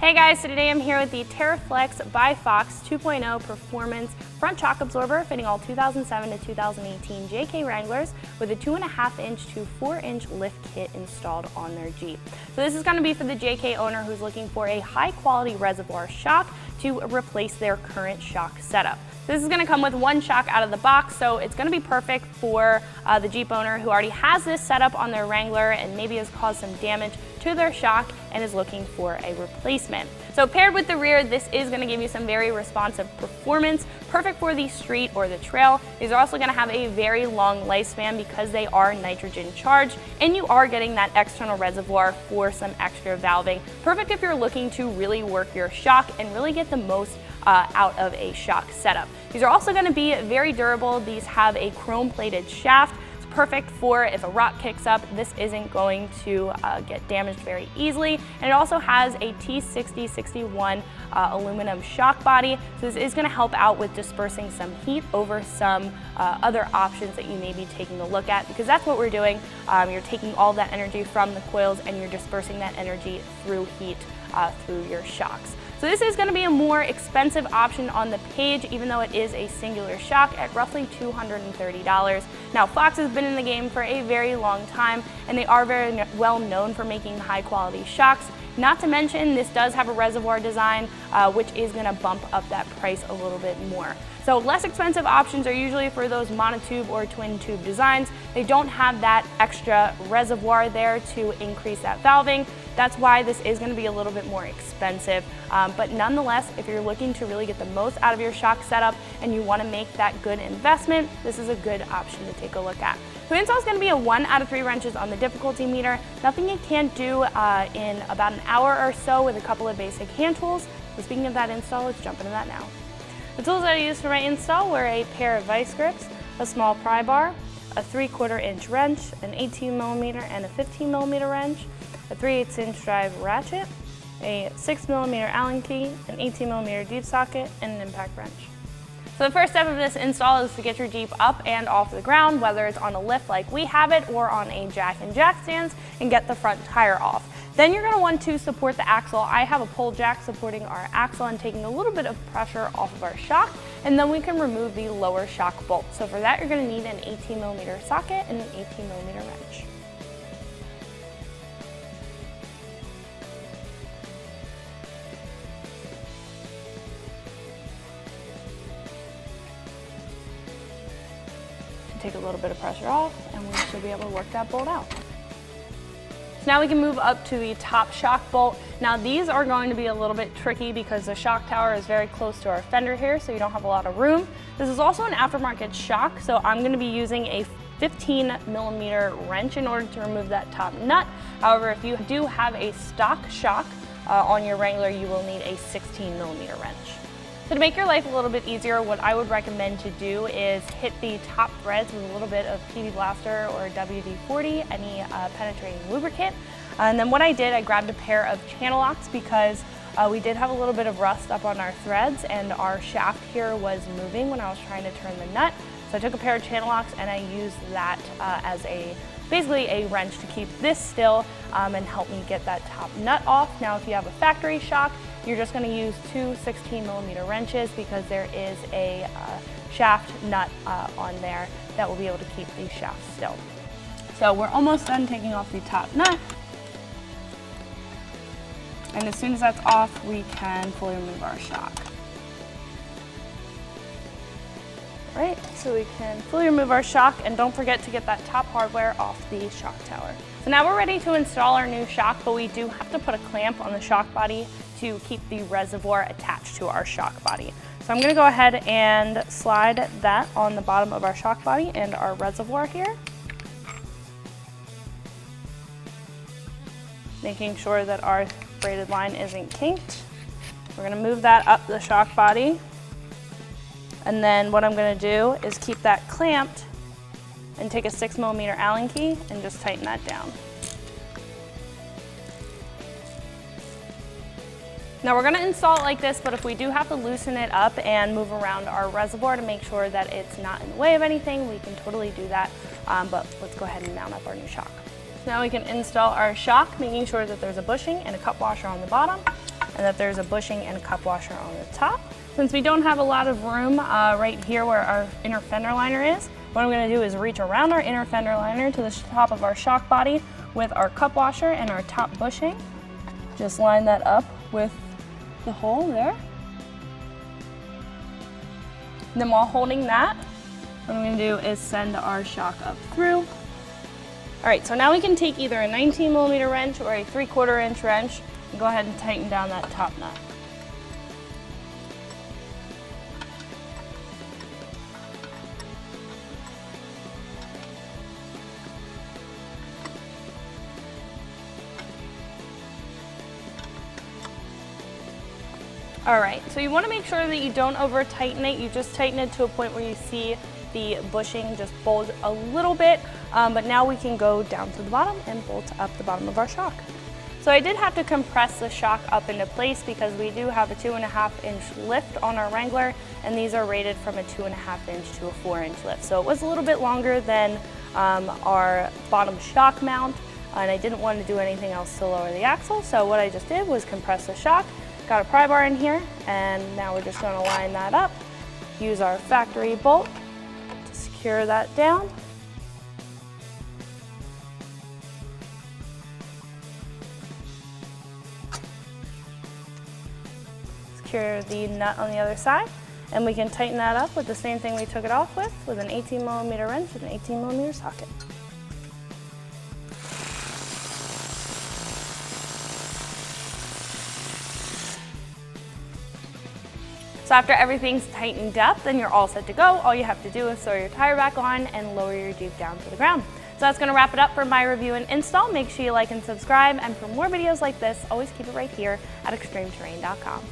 Hey guys, so today I'm here with the Teraflex by Fox 2.0 Performance Front Shock Absorber fitting all 2007 to 2018 JK Wranglers with a 2.5 inch to 4 inch lift kit installed on their Jeep. So this is going to be for the JK owner who's looking for a high quality reservoir shock to replace their current shock setup. This is going to come with one shock out of the box, so it's going to be perfect for the Jeep owner who already has this setup on their Wrangler and maybe has caused some damage to their shock and is looking for a replacement. So paired with the rear, this is going to give you some very responsive performance, perfect for the street or the trail. These are also going to have a very long lifespan because they are nitrogen charged, and you are getting that external reservoir for some extra valving. Perfect if you're looking to really work your shock and really get the most out of a shock setup. These are also going to be very durable. These have a chrome plated shaft. It's perfect for if a rock kicks up, this isn't going to get damaged very easily. And it also has a T6061 aluminum shock body. So this is going to help out with dispersing some heat over some other options that you may be taking a look at, because that's what we're doing. You're taking all that energy from the coils and you're dispersing that energy through heat through your shocks. So this is going to be a more expensive option on the page, even though it is a singular shock at roughly $230. Now, Fox has been in the game for a very long time, and they are very well known for making high quality shocks. Not to mention, this does have a reservoir design, which is going to bump up that price a little bit more. So less expensive options are usually for those monotube or twin tube designs. They don't have that extra reservoir there to increase that valving. That's why this is going to be a little bit more expensive. But nonetheless, if you're looking to really get the most out of your shock setup and you want to make that good investment, this is a good option to take a look at. So install is going to be a 1 out of 3 wrenches on the difficulty meter. Nothing you can't do in about an hour or so with a couple of basic hand tools. So speaking of that install, let's jump into that now. The tools that I used for my install were a pair of vice grips, a small pry bar, a 3/4 inch wrench, an 18mm and a 15mm wrench, a 3/8 inch drive ratchet, a 6mm Allen key, an 18mm deep socket, and an impact wrench. So the first step of this install is to get your Jeep up and off the ground, whether it's on a lift like we have it or on a jack and jack stands, and get the front tire off. Then you're going to want to support the axle. I have a pull jack supporting our axle and taking a little bit of pressure off of our shock, and then we can remove the lower shock bolt. So for that, you're going to need an 18mm socket and an 18mm wrench. Take a little bit of pressure off and we should be able to work that bolt out. So now we can move up to the top shock bolt. Now these are going to be a little bit tricky because the shock tower is very close to our fender here, so you don't have a lot of room. This is also an aftermarket shock, so I'm going to be using a 15mm wrench in order to remove that top nut. However, if you do have a stock shock on your Wrangler, you will need a 16mm wrench. So to make your life a little bit easier, what I would recommend to do is hit the top threads with a little bit of PB Blaster or WD-40, any penetrating lubricant. And then what I did, I grabbed a pair of channel locks because we did have a little bit of rust up on our threads and our shaft here was moving when I was trying to turn the nut. So I took a pair of channel locks and I used that as basically a wrench to keep this still and help me get that top nut off. Now if you have a factory shock, you're just going to use 2 16mm wrenches because there is a shaft nut on there that will be able to keep the shaft still. So we're almost done taking off the top nut. And as soon as that's off, we can fully remove our shock. All right, so we can fully remove our shock, and don't forget to get that top hardware off the shock tower. So now we're ready to install our new shock, but we do have to put a clamp on the shock body to keep the reservoir attached to our shock body. So I'm going to go ahead and slide that on the bottom of our shock body and our reservoir here. Making sure that our braided line isn't kinked. We're going to move that up the shock body. And then what I'm going to do is keep that clamped and take a 6mm Allen key and just tighten that down. Now we're going to install it like this, but if we do have to loosen it up and move around our reservoir to make sure that it's not in the way of anything, we can totally do that. But let's go ahead and mount up our new shock. So now we can install our shock, making sure that there's a bushing and a cup washer on the bottom. and that there's a bushing and cup washer on the top. Since we don't have a lot of room right here where our inner fender liner is, what I'm going to do is reach around our inner fender liner to the top of our shock body with our cup washer and our top bushing. Just line that up with the hole there. And then while holding that, what I'm going to do is send our shock up through. All right, so now we can take either a 19mm wrench or a 3/4 inch wrench and go ahead and tighten down that top nut. All right, so you want to make sure that you don't over tighten it. You just tighten it to a point where you see the bushing just bulge a little bit, but now we can go down to the bottom and bolt up the bottom of our shock. So I did have to compress the shock up into place because we do have a 2.5 inch lift on our Wrangler, and these are rated from a 2.5 inch to a 4 inch lift. So it was a little bit longer than our bottom shock mount, and I didn't want to do anything else to lower the axle. So what I just did was compress the shock. Got a pry bar in here, and now we're just going to line that up. Use our factory bolt to secure that down. Secure the nut on the other side, and we can tighten that up with the same thing we took it off with an 18mm wrench and an 18mm socket. So after everything's tightened up, then you're all set to go. All you have to do is throw your tire back on and lower your Jeep down to the ground. So that's going to wrap it up for my review and install. Make sure you like and subscribe, and for more videos like this, always keep it right here at ExtremeTerrain.com.